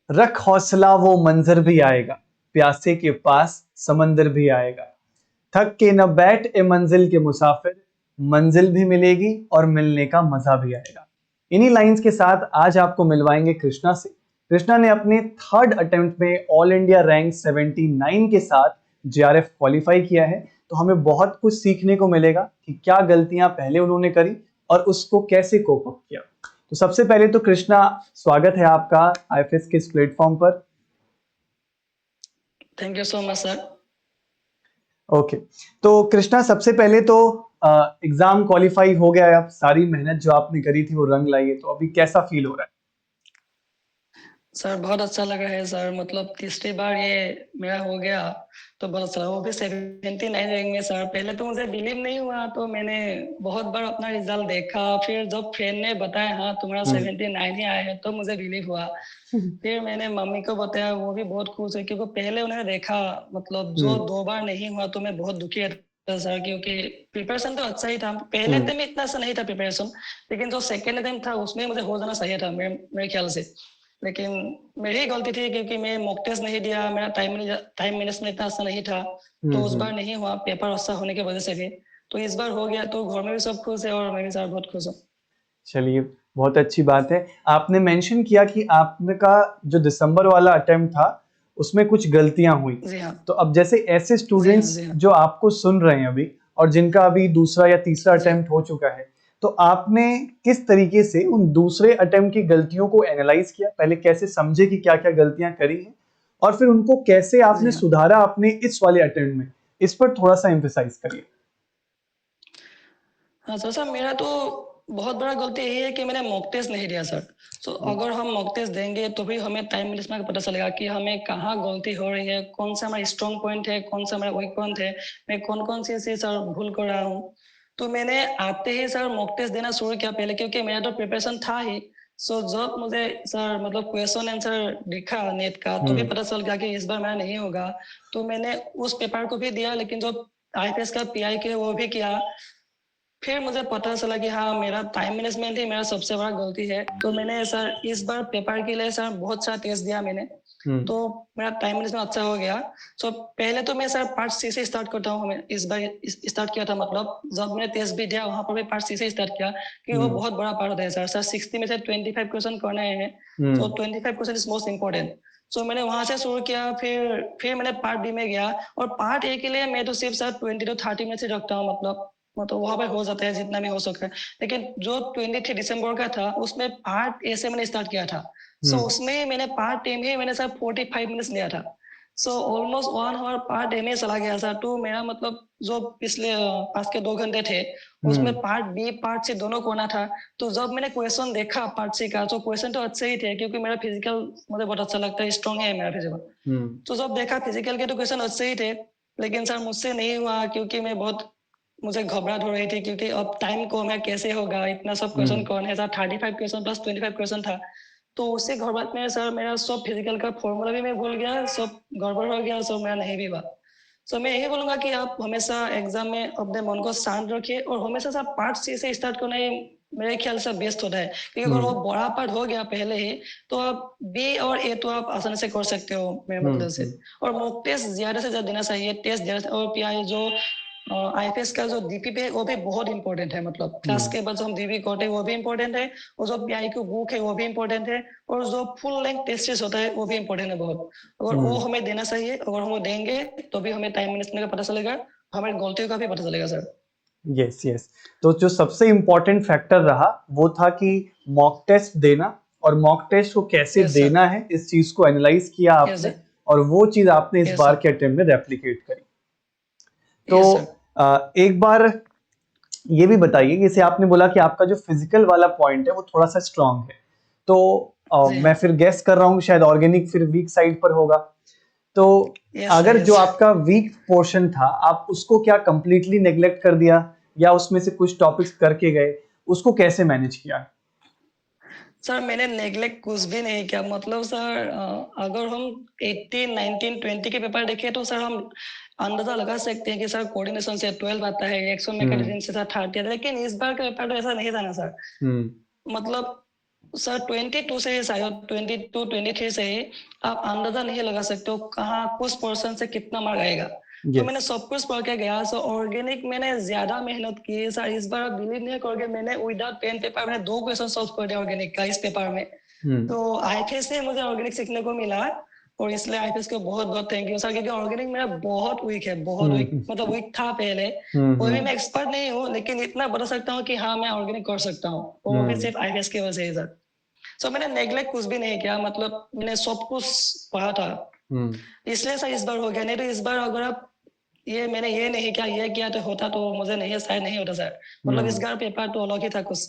रख हौसला वो मंजर भी आएगा, प्यासे के पास समंदर भी आएगा। थक के न बैठ ए मंजिल के मुसाफिर, मंजिल भी मिलेगी और मिलने का मजा भी आएगा। इन्हीं लाइंस के साथ आज आपको मिलवाएंगे कृष्णा से। कृष्णा ने अपने थर्ड अटेम्प्ट में ऑल इंडिया रैंक 79 के साथ जेआरएफ क्वालिफाई किया है। तो हमें बहुत कुछ सीखने को मिलेगा कि क्या गलतियां पहले उन्होंने करी और उसको कैसे कोप अप किया। तो सबसे पहले तो कृष्णा, स्वागत है आपका आईएफएस के इस प्लेटफॉर्म पर। Thank you so much sir. Okay, तो कृष्णा सबसे पहले तो एग्जाम क्वालिफाई हो गया है, अब सारी मेहनत जो आपने करी थी वो रंग लाई है, तो अभी कैसा फील हो रहा है? सर बहुत अच्छा लगा है सर, मतलब तीसरी बार ये मेरा हो गया तो बहुत अच्छा लगा, वो भी 79 रैंक में सर। पहले तो मुझे बिलीव नहीं हुआ, तो मैंने बहुत बार अपना रिजल्ट देखा, फिर जब फ्रेंड ने बताया हाँ तुम्हारा 79 ही आया है तो मुझे बिलीव हुआ। फिर मैंने मम्मी को बताया, वो भी बहुत खुश है क्योंकि पहले उन्होंने देखा, मतलब जो 2 बार नहीं हुआ तो मैं बहुत दुखी था सर, क्योंकि प्रिपरेशन तो अच्छा ही था। पहले टाइम में इतना अच्छा नहीं था प्रिपरेशन, लेकिन जो सेकेंड टाइम था उसमें मुझे हो जाना चाहिए था मेरे ख्याल से। लेकिन मेरी ही गलती थी क्योंकि मैं मॉक टेस्ट नहीं दिया, मेरा टाइम मैनेजमेंट इतना अच्छा नहीं था, तो उस बार नहीं हुआ पेपर अच्छा होने की वजह से भी। तो इस बार हो गया, तो घर में भी सब खुश है और मैं भी सर बहुत खुश हूँ। चलिए, बहुत अच्छी बात है। आपने मेंशन किया कि आपका जो दिसंबर वाला अटेम्प्ट था उसमें कुछ गलतियां हुई। जी हाँ। तो अब जैसे ऐसे जी हाँ। स्टूडेंट्स जी हाँ। जो आपको सुन रहे हैं अभी और जिनका अभी दूसरा या तीसरा जी। अटेम्प्ट हो चुका है, तो आपने किस तरीके से उन दूसरे अटेम्प्ट की गलतियों को एनालाइज किया? पहले कैसे समझे कि क्या क्या गलतियां करी हैं और फिर उनको कैसे जी आपने हाँ। सुधारा अपने इस वाले अटेम्प्ट में? इस पर थोड़ा सा एम्फेसाइज करिए। हाँ सर, सर मेरा तो बहुत बड़ा गलती यही है कि मैंने मॉक टेस्ट नहीं दिया सर। तो अगर हम मॉक टेस्ट देंगे तो भी हमें टाइम मैनेजमेंट का पता चलेगा कि हमें कहाँ गलती हो रही है, कौन सा हमारा स्ट्रॉन्ग पॉइंट है, कौन सा हमारा वीक पॉइंट है, मैं कौन कौन सी चीज सर भूल कर रहा हूँ। तो मैंने आते ही सर मॉक टेस्ट देना शुरू किया पहले, क्योंकि मेरा तो प्रिपरेशन था ही। सो जब मुझे सर मतलब क्वेश्चन आंसर दिखा नेट का, तो भी पता चल गया कि इस बार मेरा नहीं होगा। तो मैंने उस पेपर को भी दिया, लेकिन जो आईपीएस का पीआई के वो भी किया। फिर मुझे पता चला कि हाँ मेरा टाइम मैनेजमेंट ही मेरा सबसे बड़ा गलती है। तो मैंने सर इस बार पेपर के लिए सर बहुत सारा टेस्ट दिया मैंने, तो मेरा टाइम मैनेजमेंट अच्छा हो गया। सो पहले तो मैं सर पार्ट सी से स्टार्ट करता हूँ। मैं इस बार स्टार्ट किया था, मतलब जब मैंने टेस्ट भी दिया वहां पर भी पार्ट सी से स्टार्ट किया, कि वो बहुत बड़ा पार्ट होता है सर। सर 60 में से 25 क्वेश्चन करने हैं, तो 25 क्वेश्चन इज मोस्ट इम्पोर्टेंट। सो मैंने वहां से शुरू किया, फिर मैंने पार्ट बी में गया। और पार्ट ए के लिए मैं तो सिर्फ सर 20 to 30 मिनट से रखता हूँ, मतलब वहां पे हो जाता है जितना भी हो सका है। लेकिन जो 23 दिसंबर का था उसमें पार्ट ए से मैंने स्टार्ट किया था। सो उसमें मैंने पार्ट ए में मैंने सर 45 मिनट्स लिया था। So almost 1 hour part A में चला गया था। तो मेरा मतलब जो पिछले आज के 2 घंटे थे उसमें पार्ट बी पार्ट सी दोनों को आना था। तो जब मैंने क्वेश्चन देखा पार्ट सी का, तो क्वेश्चन तो अच्छे ही थे क्योंकि मेरा फिजिकल मुझे बहुत अच्छा लगता है, स्ट्रॉन्ग है मेरा फिजिकल। तो जब देखा फिजिकल के तो क्वेश्चन अच्छे ही थे, लेकिन सर मुझसे नहीं हुआ क्योंकि मैं बहुत मुझे घबराहट हो रही थी, क्योंकि अब टाइम को मैं कैसे होगा, इतना सब क्वेश्चन कौन है सर। 35 क्वेश्चन प्लस 25 क्वेश्चन था। तो उससे घबराहट में सर मेरा सब फिजिकल का फॉर्मूला भी मैं भूल गया, सब गड़बड़ हो गया, सब मेरा नहीं भी हुआ। सो मैं यही बोलूंगा कि आप हमेशा एग्जाम में अपने मन को शांत रखिए और हमेशा सर पार्ट सी से स्टार्ट करना ही मेरे ख्याल से बेस्ट होता है, क्योंकि अगर वो बड़ा पार्ट हो गया पहले ही तो आप बी और ए तो आप आसानी से कर सकते हो मेरे मतलब से। और मॉक टेस्ट ज्यादा से ज्यादा देना चाहिए, टेस्ट ज्यादा। और पीआई जो आईपीएस का जो डीपीपी है वो भी बहुत इंपॉर्टेंट है, मतलब क्लास के बाद जो हम डीपी करते हैं वो भी इंपॉर्टेंट है, और जो पीआई की बुक है वो भी इंपॉर्टेंट है, और जो फुल लेंथ टेस्ट होता है वो भी इंपॉर्टेंट है बहुत। अगर वो हमें देना चाहिए, अगर हम वो देंगे तो भी हमें टाइम मैनेजमेंट का पता चलेगा, हमारी गलतियों का भी पता चलेगा सर। यस यस, तो जो सबसे इम्पोर्टेंट फैक्टर रहा वो था कि मॉक टेस्ट देना, और मॉक टेस्ट को कैसे यस सर। देना है इस चीज को एनालाइज किया यस आपने, सर। और वो चीज आपने इस यस बार सर। के अटेम्प्ट में रेप्लिकेट करी। तो यस सर। एक बार ये भी बताइए, जैसे आपने बोला कि आपका जो फिजिकल वाला पॉइंट है वो थोड़ा सा स्ट्रांग है, तो जी मैं हाँ। फिर गेस कर रहा हूँ शायद ऑर्गेनिक फिर वीक साइड पर होगा। तो यस सर। अगर जो यस। आपका वीक पोर्शन था आप उसको क्या कंप्लीटली नेग्लेक्ट कर दिया, या उसमें से कुछ टॉपिक्स करके गए, उसको कैसे मैनेज किया? सर मैंने नेग्लेक्ट कुछ भी नहीं किया, मतलब सर अगर हम 18 19 20 के पेपर देखें तो सर हम अंदाजा लगा सकते हैं कि सर कोऑर्डिनेशन से 12 आता है, रिएक्शन मैकेनिज्म से सर 30 आता है, लेकिन इस बार का पेपर तो ऐसा नहीं था ना सर। मतलब सर 22 से ही शायद 22-23 से ही आप अंदाजा नहीं लगा सकते हो कहाँ कुछ पोर्शन से कितना मार्क आएगा। तो मैंने यस। सब कुछ पढ़ के गया। सो ऑर्गेनिक मैंने ज्यादा मेहनत की सर। इस बार आप बिलीव नहीं करोगे, मैंने विदाउट पेन पेपर में 2 क्वेश्चन सॉल्व कर दिया ऑर्गेनिक का इस पेपर में। तो आईएफएस से मुझे ऑर्गेनिक सीखने को मिला, और इसलिए आईएफएस को बहुत बहुत थैंक यू सर, क्योंकि ऑर्गेनिक मेरा बहुत वीक है, बहुत वीक, मतलब वीक था पहले। कोई भी मैं एक्सपर्ट नहीं हूँ, लेकिन इतना बता सकता हूँ कि हाँ मैं ऑर्गेनिक कर सकता हूँ, वो भी सिर्फ आईएफएस की वजह से ही सर। सो मैंने नेग्लेक्ट कुछ भी नहीं किया, मतलब मैंने सब कुछ पढ़ा था, इसलिए सर इस बार हो गया। नहीं तो इस बार अगर आप ये मैंने ये नहीं किया, ये किया तो होता, तो मुझे नहीं, शायद नहीं होता सर। मतलब इस बार पेपर तो अलग ही था कुछ।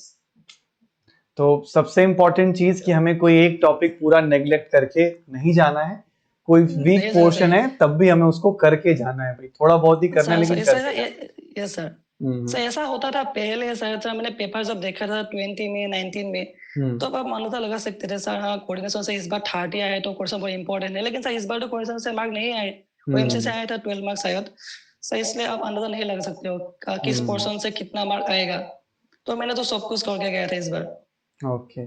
तो सबसे इम्पोर्टेंट चीज कि हमें कोई एक टॉपिक पूरा नेग्लेक्ट करके नहीं जाना है। कोई वीक नहीं सर, पोर्शन नहीं है तब भी हमें उसको करके जाना है भाई, थोड़ा बहुत ही करना है सर, लेकिन सर करके जाना यस सर। है। सर ऐसा होता था पहले सर मैंने पेपर जब देखा था 20 में 19 में, तो अब आप मान्यता लगा सकते थे सर हाँ कोऑर्डिनेशन से इस बार 30 आए तो क्वेश्चन बहुत इंपॉर्टेंट है। लेकिन सर इस बार तो कोऑर्डिनेशन से मार्क नहीं आए, ओएमसी से आया था 12 मार्क्स शायद। सर इसलिए आप अंदाजा नहीं लगा सकते हो किस पोर्शन से कितना मार्क आएगा। तो मैंने तो सब कुछ करके गया था इस बार। ओके।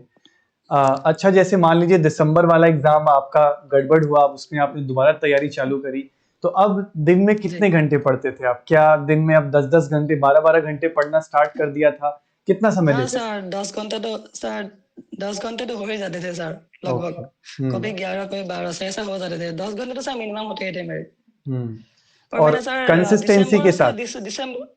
अच्छा, जैसे मान लीजिए दिसंबर वाला एग्जाम आपका गड़बड़ हुआ, अब उसमें आपने दोबारा तैयारी चालू करी, तो अब दिन में कितने घंटे पढ़ते थे आप? क्या दिन में अब 10-10 घंटे 12-12 घंटे पढ़ना स्टार्ट कर दिया था? कितना समय हाँ देते थे? सर 10 घंटे तो सर 10 घंटे तो हो ही जाते थे सर लगभग। कभी 11 कभी 12 से ऐसा हो जाते थे। 10 घंटे तो सर मिनिमम होते ही थे मेरे। और और मैंने सर कंसिस्टेंसी के साथ। दिसंबर,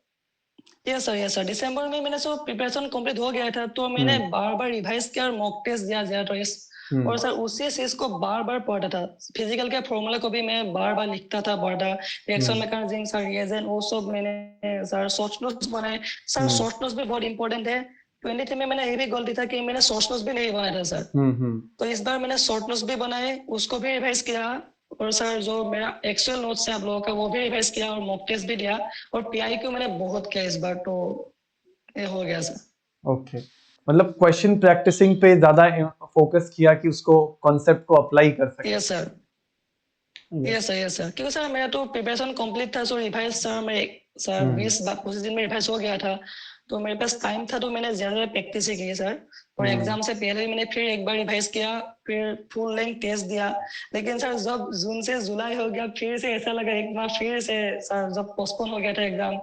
यस सर दिसंबर में मैंने सब प्रिपरेशन कंप्लीट हो गया था, तो मैंने बार बार रिवाइज किया और मॉक टेस्ट दिया ज्यादा टेस्ट। और सर उसी चीज को बार बार पढ़ा था। फिजिकल के फॉर्मूला को भी मैं बार बार लिखता था, पढ़ा। रिएक्शन मैकेनिज्म सर, रिएजेंट, वो सब मैंने सर शॉर्ट नोट्स बनाए। सर शॉर्ट नोट्स भी बहुत इंपॉर्टेंट है। 23 में मैंने ये भी गलती था कि मैंने शॉर्ट नोट्स भी नहीं बनाया था सर। तो इस बार मैंने शॉर्ट नोट्स भी बनाए, उसको भी रिवाइज किया। और सर जो मेरा एक्चुअल नोट्स है आप लोगों का, वो भी रिवाइज किया और मॉक टेस्ट भी दिया। और पीआई को मैंने बहुत किया इस बार, तो ये हो गया सर। ओके, मतलब क्वेश्चन प्रैक्टिसिंग पे ज्यादा फोकस किया कि उसको कॉन्सेप्ट को अप्लाई कर सके। यस सर, यस सर, क्योंकि सर मेरा तो प्रिपरेशन कंप्लीट था। सो रिवाइज सर मैं सर 20-25 दिन में रिवाइज हो गया था। तो मेरे पास टाइम था, तो मैंने ज्यादा प्रैक्टिस ही की सर। और एग्जाम से पहले मैंने फिर एक बार रिवाइज किया, फिर फुल लेंथ टेस्ट दिया। लेकिन सर जब जून से जुलाई हो गया, फिर से ऐसा लगा एक बार फिर से सर जब पोस्टपोन हो गया था एग्जाम,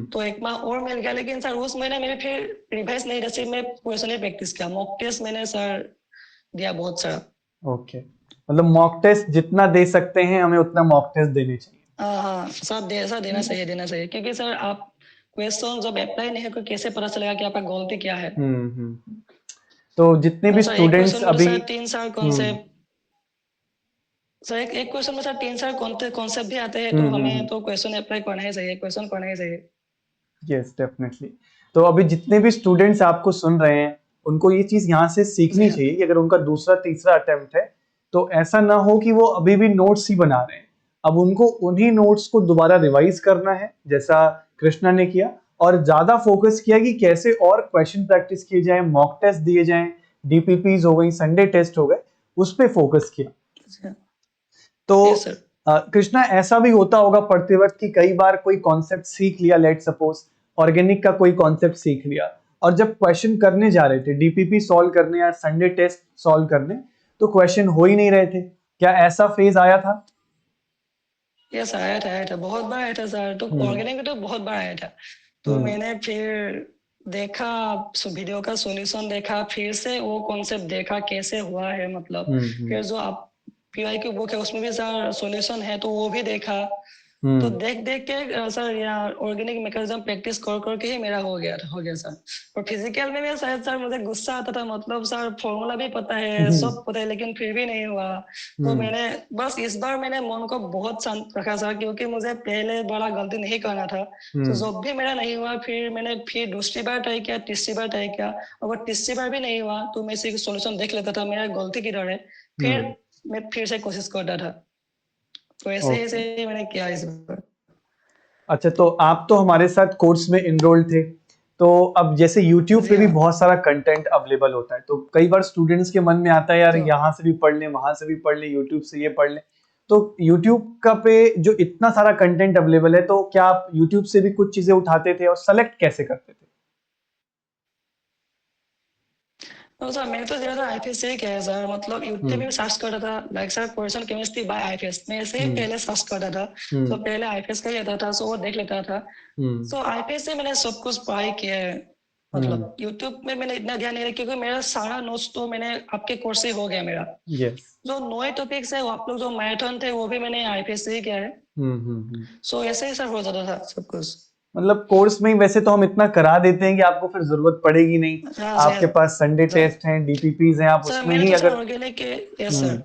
तो एक माह और मिल गया। लेकिन सर उस महीने में फिर रिवाइज नहीं, जैसे मैं क्वेश्चन ही प्रैक्टिस किया, मॉक टेस्ट मैंने सर दिया बहुत सारा। ओके, मतलब मॉक टेस्ट जितना दे सकते हैं हमें उतना मॉक टेस्ट देने चाहिए। हाँ सर ऐसा देना चाहिए, देना चाहिए, क्योंकि सर आप क्वेश्चन जब अप्लाई नहीं है तो कैसे पता चलेगा कि आपका गलती क्या है। तो जितने भी सर एक स्टूडेंट्स क्वेश्चन में तो अभी सर 3 साल कॉन्सेप्ट, सर एक क्वेश्चन में सर 3 साल कॉन्सेप्ट भी आते हैं, तो हमें तो क्वेश्चन अप्लाई करना ही चाहिए, क्वेश्चन करना ही चाहिए। Yes definitely. तो अभी जितने भी स्टूडेंट्स आपको सुन रहे हैं उनको ये चीज यहाँ से सीखनी चाहिए कि अगर उनका दूसरा तीसरा अटेम्प्ट है तो ऐसा ना हो कि वो अभी भी नोट्स ही बना रहे हैं। अब उनको उन्हीं नोट्स को दोबारा रिवाइज करना है जैसा कृष्णा ने किया, और ज्यादा फोकस किया कि कैसे और क्वेश्चन प्रैक्टिस किए जाए, मॉक टेस्ट दिए जाएं, डीपीपीज हो गई, संडे टेस्ट हो गए, उस पे फोकस किया। तो यस सर। कृष्णा, ऐसा भी होता होगा पढ़ते वक्त कि कई बार कोई कॉन्सेप्ट सीख लिया, लेट सपोज ऑर्गेनिक का कोई कॉन्सेप्ट सीख लिया, और जब क्वेश्चन करने जा रहे थे, डीपीपी सॉल्व करने या संडे टेस्ट सॉल्व करने, तो क्वेश्चन हो ही नहीं रहे थे। क्या ऐसा फेज आया था? यस आया था बहुत बार आया था सर। तो ऑर्गेनिक में तो बहुत बार आया था। तो मैंने फिर देखा, वीडियो का सॉल्यूशन देखा, फिर से वो कॉन्सेप्ट देखा कैसे हुआ है, मतलब फिर जो आप पीवाई की बुक है उसमें भी सर सॉल्यूशन है, तो वो भी देखा। तो देख देख के सर यहाँ ऑर्गेनिक मैकेनिज्म प्रैक्टिस कर करके ही मेरा हो गया सर। और फिजिकल में भी शायद सर मुझे गुस्सा आता था, मतलब सर फॉर्मूला भी पता है, सब पता है, लेकिन फिर भी नहीं हुआ। तो मैंने बस इस बार मैंने मन को बहुत शांत रखा सर, क्योंकि मुझे पहले बड़ा गलती नहीं करना था। तो जब भी मेरा नहीं हुआ, फिर मैंने फिर दूसरी बार ट्राई किया, तीसरी बार ट्राई किया। अगर तीसरी बार भी नहीं हुआ तो मैं इसी सोल्यूशन देख लेता था मेरा गलती किधर है, फिर मैं फिर से कोशिश करता था। तो ऐसे ही मैंने किया इस बार। अच्छा, तो आप तो हमारे साथ कोर्स में इनरोल थे, तो अब जैसे YouTube पे भी बहुत सारा कंटेंट अवेलेबल होता है, तो कई बार स्टूडेंट्स के मन में आता है यार यहाँ से भी पढ़ लें, वहां से भी पढ़ लें, YouTube से ये पढ़ लें। तो YouTube का पे जो इतना सारा कंटेंट अवेलेबल है, तो क्या आप YouTube से भी कुछ चीजें उठाते थे और सेलेक्ट कैसे करते थे? तो सर मैंने तो ज्यादा आईपीएस से ही किया है सर, मतलब यूट्यूब में सर्च करता था like sir question chemistry bye IPS, मैं ऐसे ही पहले सर्च करता था। तो पहले आईपीएस का ही आता था, सो वो देख लेता था। सो आईपीएस से मैंने सब कुछ पढ़ाई किया है। मतलब यूट्यूब में मैंने इतना ध्यान नहीं दिया क्योंकि मेरा सारा नोट्स तो मैंने आपके कोर्स से हो गया मेरा। यस। जो नए टॉपिक्स है वो आप लोग जो मैराथन थे वो भी मैंने आईपीएस से ही किया है। सो ऐसे ही सर हो जाता था सब कुछ। मतलब कोर्स में ही वैसे तो हम इतना करा देते हैं कि आपको फिर जरूरत पड़ेगी नहीं। हाँ आपके सर। पास संडे टेस्ट हैं, डीपीपीज हैं, आप सर उसमें मैंने ही तो सर अगर ऑर्गेनिक के, यस सर।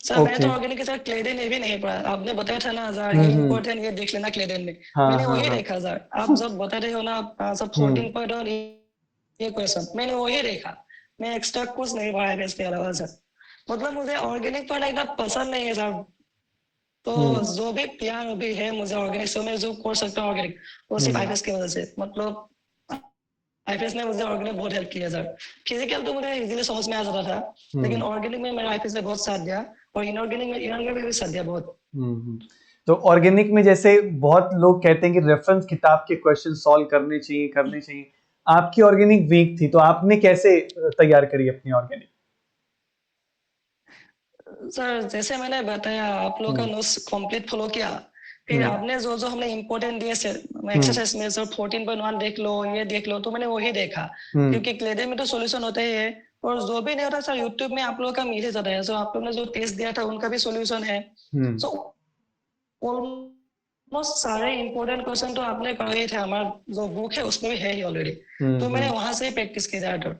सर मैंने ओके। तो ऑर्गेनिक के साथ क्लेडेन ये भी नहीं पढ़ा, आपने बताया था ना सर ये हम्म। इम्पोर्टेंट ये देख लेना क्लेडेन में। हाँ मैंने हाँ वही हाँ। देखा सर, आप जब बता रहे हो ना सब हम्म 14 पॉइंट और ये क्वेश्चन मैंने वही देखा। मैं एक्स्ट्रा कुछ नहीं पढ़ा है इसके अलावा सर। मतलब मुझे ऑर्गेनिक पढ़ना इतना पसंद नहीं है सर। तो हम्म जो भी प्यार भी है मुझे ऑर्गेनिक से, मैं जो कर सकता हूँ ऑर्गेनिक वो सिर्फ हम्म आईपीएस की वजह से। मतलब आईपीएस ने मुझे ऑर्गेनिक बहुत हेल्प किया सर। फिजिकल तो मुझे इजीली समझ में आ जाता था, लेकिन हम्म ऑर्गेनिक में मेरा आईपीएस ने बहुत साथ दिया। और इनऑर्गेनिक में भी साथ दिया बहुत। हम्म। तो ऑर्गेनिक में जैसे बहुत लोग कहते हैं कि रेफरेंस किताब के क्वेश्चन सॉल्व करने चाहिए। आपकी ऑर्गेनिक वीक थी, तो आपने कैसे तैयार करी अपनी ऑर्गेनिक? सर जैसे मैंने बताया आप लोग का हम्म नोट्स कंप्लीट फॉलो किया। फिर हम्म आपने जो जो हमने इम्पोर्टेंट दिए से हम्म एक्सरसाइज में सर 14.1 देख लो ये देख लो, तो मैंने वही देखा। हम्म क्योंकि क्लेडे में तो सॉल्यूशन होता ही है। और जो भी नहीं होता सर यूट्यूब में आप लोग का मिल ही जाता है। सो आप लोग ने जो टेस्ट दिया था उनका भी सॉल्यूशन है। हम्म सो ऑलमोस्ट सारे इम्पोर्टेंट क्वेश्चन तो आपने पढ़े ही थे, हमारा जो बुक है उसमें भी है ही ऑलरेडी। तो मैंने हम्म। वहां से ही प्रैक्टिस की ज्यादातर।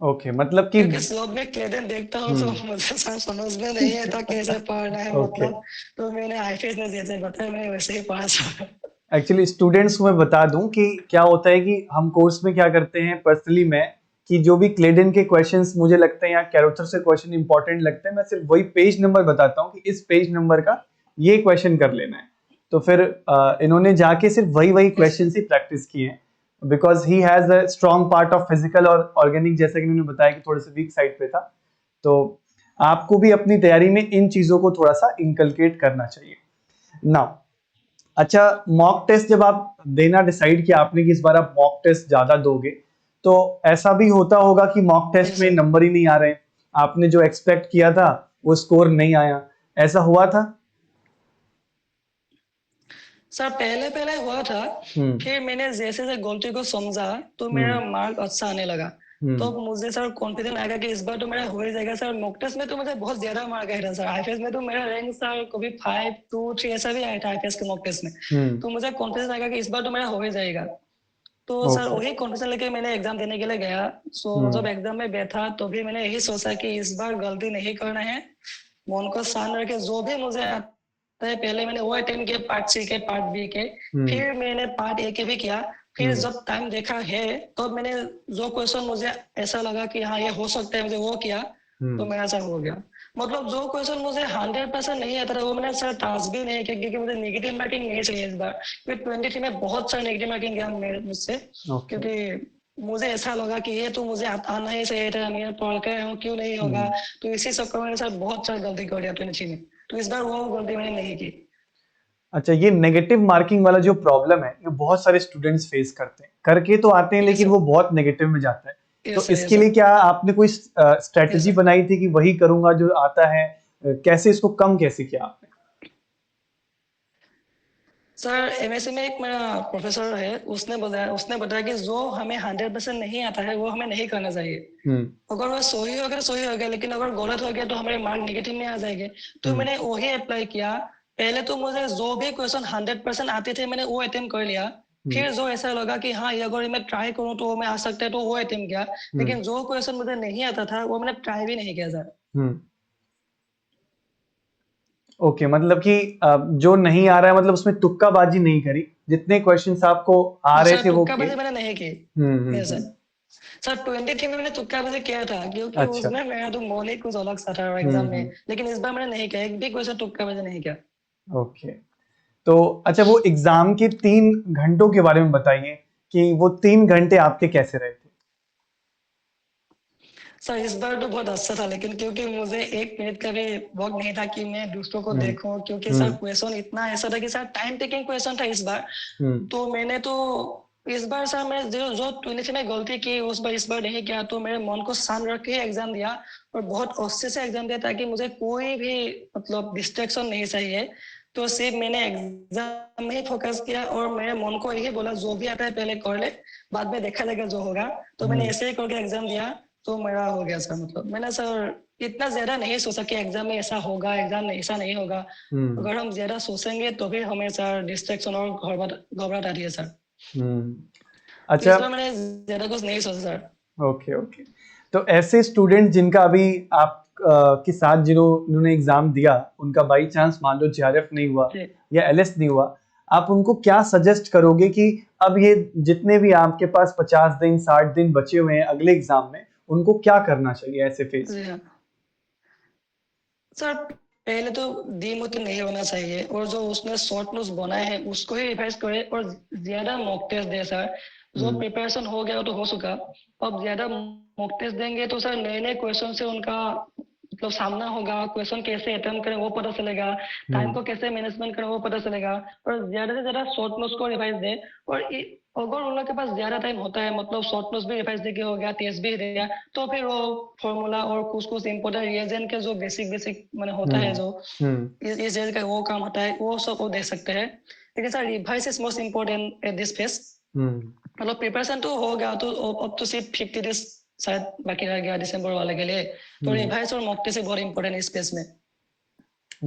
ओके, मतलब कि क्योंकि स्लोप में क्लेडन देखता हूँ तो मुझे सर समझ में नहीं आता कैसे पढ़ना है ओके। मतलब। तो मैंने आईपीएस ने जैसे बताया मैंने वैसे ही पढ़ा सर। एक्चुअली स्टूडेंट्स को मैं बता दूं कि क्या होता है कि हम कोर्स में क्या करते हैं, पर्सनली मैं, कि जो भी क्लेडन के क्वेश्चंस मुझे लगते हैं या कैरोथर से क्वेश्चन इंपॉर्टेंट लगते हैं, मैं सिर्फ वही पेज नंबर बताता हूँ कि इस पेज नंबर का ये क्वेश्चन कर लेना है। तो फिर इन्होंने जाके सिर्फ वही वही क्वेश्चन ही प्रैक्टिस किए हैं, because he has a strong part of physical और ऑर्गेनिक, जैसा कि उन्होंने बताया कि थोड़े से वीक साइड पे था। तो आपको भी अपनी तैयारी में इन चीजों को थोड़ा सा इंकलकेट करना चाहिए ना। अच्छा, मॉक टेस्ट जब आप देना डिसाइड किया आपने कि इस बार आप मॉक टेस्ट ज्यादा दोगे, तो ऐसा भी होता होगा कि मॉक टेस्ट यस में सर। नंबर ही नहीं आ रहे, आपने जो एक्सपेक्ट किया था वो स्कोर नहीं आया, ऐसा हुआ था? सर पहले पहले हुआ था। हम्म फिर मैंने जैसे जैसे गलती को समझा तो मेरा हम्म मार्क अच्छा आने लगा। तो हम्म मुझे सर कॉन्फिडेंस आएगा कि इस बार तो मेरा हो ही जाएगा। सर मॉक टेस्ट में तो मुझे बहुत ज्यादा मार्क आया था सर, आईपीएस में तो मेरा रैंक सर कभी 5 2 3 ऐसा भी आया था आईपीएस के मॉक टेस्ट में। हम्म। तो मुझे कॉन्फिडेंस आएगा कि इस बार तो मेरा हो ही जाएगा। तो सर ओके। वही कॉन्फिडेंस लेके मैंने एग्जाम देने के लिए गया। सो जब हम्म एग्जाम में बैठा तो भी मैंने यही सोचा कि इस बार गलती नहीं करना है। मन को शांत रखे, जो भी मुझे आता है पहले मैंने वो अटेम्प्ट किया, पार्ट सी के पार्ट बी के। हम्म फिर मैंने पार्ट ए के भी किया। फिर हम्म जब टाइम देखा है तो मैंने जो क्वेश्चन मुझे ऐसा लगा कि हाँ ये हो सकता है मुझे वो किया। तो हम्म मेरा सर हो गया। मतलब जो क्वेश्चन मुझे 100% नहीं आता था वो मैंने सर टास्क भी नहीं किया क्योंकि मुझे नेगेटिव मार्किंग नहीं चाहिए इस बार। क्योंकि 23 में बहुत सारा नेगेटिव मार्किंग गया मुझसे। ओके। क्योंकि मुझे ऐसा लगा कि ये तो मुझे आना ही चाहिए था, मैं पढ़ के आया हूँ क्यों नहीं होगा। हम्म। तो इसी चक्कर में मैंने सर बहुत सारी गलती कर दिया 23 में। तो इस बार वो गलती मैंने नहीं की। अच्छा, ये नेगेटिव मार्किंग वाला जो प्रॉब्लम है ये बहुत सारे स्टूडेंट्स फेस करते हैं, करके तो आते हैं यस लेकिन सर। वो बहुत नेगेटिव में जाता है। तो यस सर। इसके यस लिए सर। क्या आपने कोई यस स्ट्रेटजी सर। बनाई थी कि वही करूंगा जो आता है? कैसे इसको कम कैसे किया आपने? सर एमएससी में एक मेरा प्रोफेसर है, उसने बताया कि जो हमें 100% नहीं आता है वो हमें नहीं करना चाहिए। हम्म अगर वो सही हो गया तो सही हो गया, लेकिन अगर गलत हो गया तो हमारे मार्क नेगेटिव में आ जाएंगे। तो हम्म मैंने वही अप्लाई किया। पहले तो मुझे जो भी क्वेश्चन 100% आते थे मैंने वो अटेम्प्ट कर लिया। हम्म फिर जो ऐसा लगा कि हाँ ये अगर मैं ट्राई करूँ तो मैं आ सकता है तो वो अटेम्प्ट किया। हम्म लेकिन जो क्वेश्चन मुझे नहीं आता था वो मैंने ट्राई भी नहीं किया सर। हम्म। ओके, मतलब कि जो नहीं आ रहा है मतलब उसमें तुक्काबाजी नहीं करी, जितने क्वेश्चंस आपको आ रहे सर थे वो किए। तुक्काबाजी मैंने नहीं की। Yes sir. हम्म। सर 23 में मैंने तुक्काबाजी किया था क्योंकि अच्छा। उसमें मेरा तो मॉल ही कुछ अलग सा था एग्जाम में। लेकिन इस बार मैंने नहीं किया, एक भी क्वेश्चन तुक्काबाजी नहीं किया। ओके। तो अच्छा, वो एग्जाम के 3 घंटों के बारे में बताइए कि वो 3 घंटे आपके कैसे रहे थे? सर इस बार तो बहुत अच्छा था, लेकिन क्योंकि मुझे 1 मिनट का भी वक्त नहीं था कि मैं दूसरों को हम्म देखूं, क्योंकि सर हम्म क्वेश्चन इतना ऐसा था कि सर टाइम टेकिंग क्वेश्चन था इस बार। हम्म तो मैंने तो इस बार सर मैं जो जो 23 में गलती की उस बार इस बार नहीं किया, तो मेरे मन को शांत रख के एग्जाम दिया और बहुत अच्छे से एग्जाम दिया, ताकि मुझे कोई भी मतलब डिस्ट्रैक्शन नहीं चाहिए। तो सिर्फ मैंने एग्जाम में ही फोकस किया और मेरे मन को यही बोला जो भी आता है पहले कर ले, बाद में देखा जाएगा जो होगा। तो मैंने ऐसे ही करके एग्जाम दिया, तो मेरा हो गया सर। मतलब मैंने सर इतना ज्यादा नहीं सोचा कि एग्जाम में ऐसा होगा, एग्जाम में ऐसा नहीं होगा। अगर हम ज्यादा सोचेंगे तो भी हमें सर डिस्ट्रैक्शन और घबराहट आती है सर। तो अच्छा। इस बार मैंने ज्यादा कुछ नहीं सोचा सर। Okay okay. तो ऐसे स्टूडेंट जिनका अभी आप के साथ जिन्होंने एग्जाम दिया, उनका बाई चांस मान लो जेआरएफ नहीं हुआ जी या एलएस नहीं हुआ, आप उनको क्या सजेस्ट करोगे कि अब ये जितने भी आपके पास 50 दिन 60 दिन बचे हुए हैं अगले एग्जाम में, उनको क्या करना चाहिए ऐसे फेज जी में? हाँ सर, पहले तो डीमोटिव नहीं होना चाहिए, और जो उसने शॉर्ट नोट्स बनाए हैं उसको ही रिवाइज करे और ज्यादा मॉक टेस्ट दे सर। जो हम्म प्रिपरेशन हो गया वो तो हो चुका, अब ज्यादा मॉक टेस्ट देंगे तो सर नए नए क्वेश्चन से उनका मतलब सामना होगा, क्वेश्चन कैसे अटेम्प्ट करें वो पता चलेगा, टाइम हम्म को कैसे मैनेजमेंट करें वो पता चलेगा। और ज्यादा से ज्यादा शॉर्ट नोट्स को रिवाइज दे। और अगर उन लोग के पास ज्यादा टाइम होता है, मतलब शॉर्ट नोट्स भी रिवाइज देके हो गया, टेस्ट भी दे गया, तो फिर वो फॉर्मूला और कुछ कुछ इंपॉर्टेंट रिएजन के जो बेसिक बेसिक मैंने होता है, हम्म जो हम्म इस जेल का वो काम होता है, वो सब वो दे सकते हैं। लेकिन sir revise is most important at this phase. हम्म मतलब प्रिपरेशन तो हो गया, तो अब तो सिर्फ 50 डेज शायद बाकी रह गया दिसंबर वाले के लिए। तो हम्म रिवाइज और मॉक टेस्ट बहुत इंपॉर्टेंट है इस स्पेस में।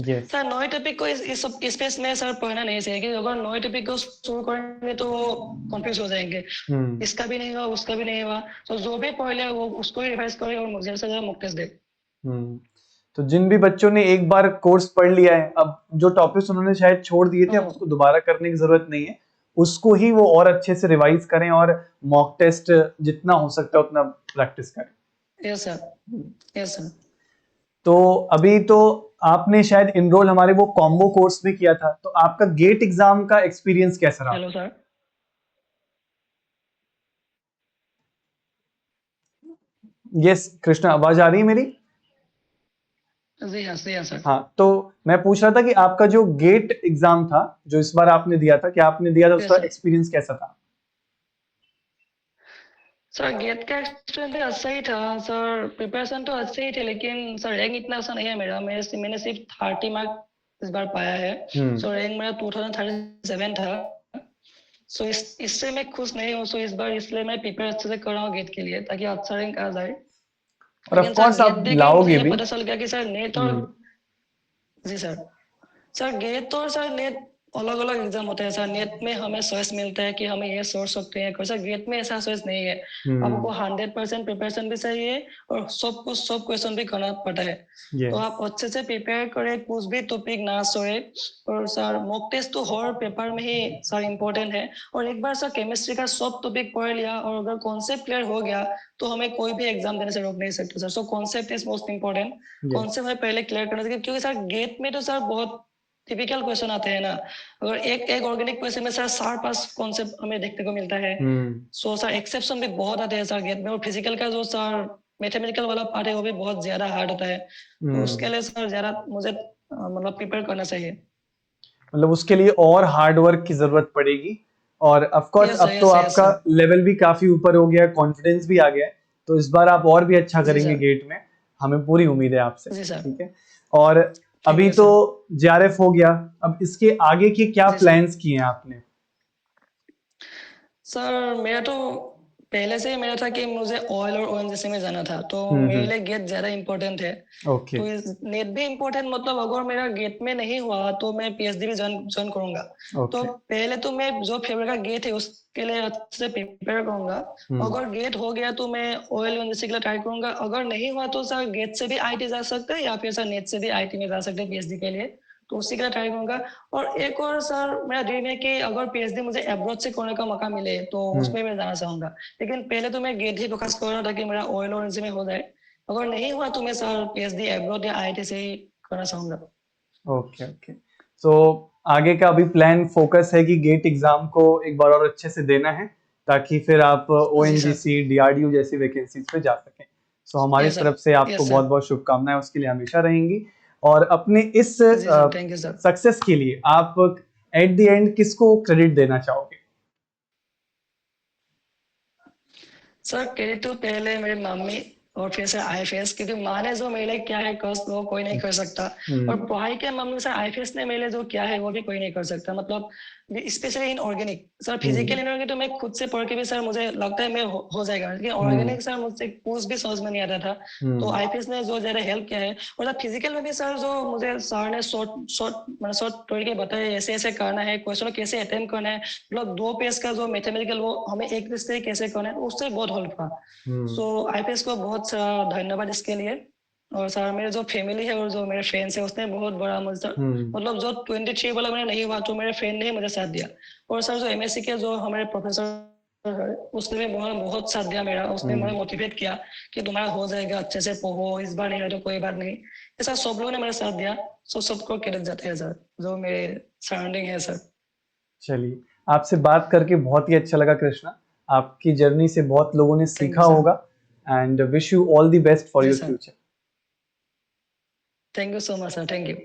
यस। सर नए टॉपिक को इस सब स्पेस में सर पढ़ना नहीं चाहिए, क्योंकि अगर नए टॉपिक को शुरू करेंगे तो वो कंफ्यूज हो जाएंगे, हम्म इसका भी नहीं हुआ उसका भी नहीं हुआ। तो जो भी पढ़ लिया वो उसको ही रिवाइज करे और ज्यादा से ज्यादा मॉक टेस्ट दे। हम्म तो जिन भी बच्चों ने एक बार कोर्स पढ़ लिया है, अब जो टॉपिक्स उन्होंने शायद छोड़ दिए थे, अब हम्म, उसको दोबारा करने की जरूरत नहीं है, उसको ही वो और अच्छे से रिवाइज करें और मॉक टेस्ट जितना हो सकता है उतना प्रैक्टिस करें। Yes sir, yes sir. तो अभी तो आपने शायद इनरोल हमारे वो कॉम्बो कोर्स में किया था, तो आपका गेट एग्जाम का एक्सपीरियंस कैसा रहा? Hello sir. यस कृष्णा, आवाज आ रही है मेरी? जी हाँ सर। हाँ, तो मैं पूछ रहा था कि आपका जो गेट एग्जाम था, जो इस बार आपने दिया था, क्या आपने दिया था, यस उसका सर। एक्सपीरियंस कैसा था? सर गेट का एक्सपीरियंस तो अच्छा ही था सर, प्रिपरेशन तो अच्छे ही थे, लेकिन सर रैंक इतना अच्छा नहीं है मेरा। मैंने सिर्फ 30 मार्क इस बार पाया है। हम्म सो रैंक मेरा 2037 था। सो इससे मैं खुश नहीं हूँ। सो इस बार इसलिए मैं प्रिपेयर अच्छे से कर रहा हूँ गेट के लिए, ताकि अच्छा रैंक आ जाए। और ऑफ लेकिन सर कोर्स गेट आप दे के मुझे लाओगे ये भी। पता चल गया कि सर नेट और हम्म जी सर, सर गेट और सर नेट अलग अलग एग्जाम होते हैं सर। नेट में हमें चॉइस मिलता है कि हमें ये सोच सकते हैं, सर गेट में ऐसा चॉइस नहीं है। आपको हम्म 100% प्रिपरेशन भी चाहिए और सब कुछ सब क्वेश्चन भी करना पड़ता है। तो यस। आप अच्छे से प्रिपेयर करें, कुछ भी टॉपिक ना सोए। और सर मॉक टेस्ट तो हर पेपर में ही सर इम्पोर्टेंट है। और एक बार सर केमिस्ट्री का सब टॉपिक पढ़ लिया और अगर कॉन्सेप्ट क्लियर हो गया, तो हमें कोई भी एग्जाम देने से रोक नहीं सकते sir. So concept is most important. Yes. Concept हमें पहले क्लियर करना चाहिए, क्योंकि सर गेट में तो सर बहुत टिपिकल क्वेश्चन आते हैं ना। अगर एक एक ऑर्गेनिक क्वेश्चन में सर 4-5 कॉन्सेप्ट हमें देखने को मिलता है। हम्म सो सर एक्सेप्शन भी बहुत आते हैं सर गेट में। और फिजिकल का जो सर मैथमेटिकल वाला पार्ट है वो भी बहुत ज्यादा हार्ड होता है। तो उसके हम्म लिए सर ज्यादा मुझे मतलब प्रिपेयर करना चाहिए। मतलब उसके लिए और हार्ड वर्क की जरूरत पड़ेगी। और ऑफ कोर्स यस सर, अब तो यस सर, यस आपका सर। लेवल भी काफी ऊपर हो गया है, कॉन्फिडेंस भी आ गया है, तो इस बार आप और भी अच्छा जी करेंगे सर, गेट में। हमें पूरी उम्मीद है आपसे। जी सर। ठीक है। और थैंक अभी यू तो सर। जेआरएफ हो गया, अब इसके आगे के क्या जी सर। प्लान्स किए हैं आपने? सर मेरा तो पहले से ही मेरा था कि मुझे ऑयल और ओएनजीसी में जाना था, तो मेरे लिए गेट ज्यादा इम्पोर्टेंट है। ओके तो इस नेट भी इम्पोर्टेंट, मतलब अगर मेरा गेट में नहीं हुआ तो मैं पीएचडी भी ज्वाइन ज्वाइन करूंगा। तो ओके। पहले तो मैं जो फेवर का गेट है उसके लिए अच्छे से प्रिपेयर करूंगा। हम्म अगर गेट हो गया तो मैं ऑयल ओएनजीसी के लिए ट्राई करूंगा। अगर नहीं हुआ तो सर गेट से भी आईटी जा सकते हैं, या फिर सर नेट से भी आईटी में जा सकते हैं पीएचडी के लिए। तो उसी के लिए ट्राई करूंगा। और एक और सर मेरा ड्रीम है कि अगर पीएचडी मुझे अब्रॉड से करने का मौका मिले तो हम्म उसमें मैं जाना चाहूंगा। लेकिन पहले तो मैं गेट ही फोकस कर रहा था कि मेरा ऑयल और एनर्जी में हो जाए। अगर नहीं हुआ तो मैं सर पीएचडी अब्रॉड या आईआईटी से ही करना चाहूंगा। Okay okay. सो आगे का अभी प्लान फोकस है कि गेट एग्जाम को एक बार और अच्छे से देना है, ताकि फिर आप जी सर। ओएनजीसी डीआरडीओ जैसी वैकेंसीज पे जा सकें। सो हमारी यस सर, तरफ से आपको यस बहुत सर। बहुत शुभकामनाएं उसके लिए हमेशा रहेंगी। और अपने इस जी sir, thank you sir. Success के लिए आप एट द एंड किसको क्रेडिट देना चाहोगे? सर क्रेडिट तो पहले मेरी मम्मी और फिर से आईएफएस, क्योंकि माँ ने जो मेरे लिए क्या है कष्ट वो कोई नहीं कर सकता, और पढ़ाई के मामले में सर आईएफएस ने मेरे लिए जो क्या है वो भी कोई नहीं कर सकता। मतलब specially in organic sir, physical inorganic तो मैं खुद से पढ़ के भी सर मुझे लगता है मैं हो जाएगा, लेकिन ऑर्गेनिक सर मुझसे कुछ भी समझ में नहीं आता था। तो आईपीएस ने जो ज्यादा हेल्प किया है, और सर फिजिकल में भी सर जो मुझे सर ने शॉर्ट तोड़ के बताया ऐसे ऐसे करना है, क्वेश्चन कैसे अटेम्प्ट करना है, मतलब 2 पेज का जो मैथमेटिकल वो हमें एक पेज से कैसे करना है, उससे बहुत हेल्प हुआ। सो आईपीएस को बहुत सारा धन्यवाद इसके लिए। और सर मेरे जो फैमिली है और जो मेरे फ्रेंड्स है उसने बहुत बड़ा मुझे, मतलब जो 23 वाला मैंने नहीं हुआ तो मेरे फ्रेंड ने मुझे साथ दिया। और सर जो एमएससी के जो हमारे प्रोफेसर है उसने भी बहुत साथ दिया मेरा, उसने मुझे मोटिवेट किया कि तुम्हारा हो जाएगा, अच्छे से पढ़ो, इस बार नहीं है तो कोई बात नहीं। ऐसा सब लोगों ने मेरा साथ दिया। सबको क्रेडिट जाता है सर, जो मेरे सराउंडिंग है सर। चलिए, आपसे बात करके बहुत ही अच्छा लगा कृष्णा। आपकी जर्नी से बहुत लोगों ने थैंक सीखा यू सर। होगा, and wish you all the best for जी your sir, future. Thank you so much sir, thank you.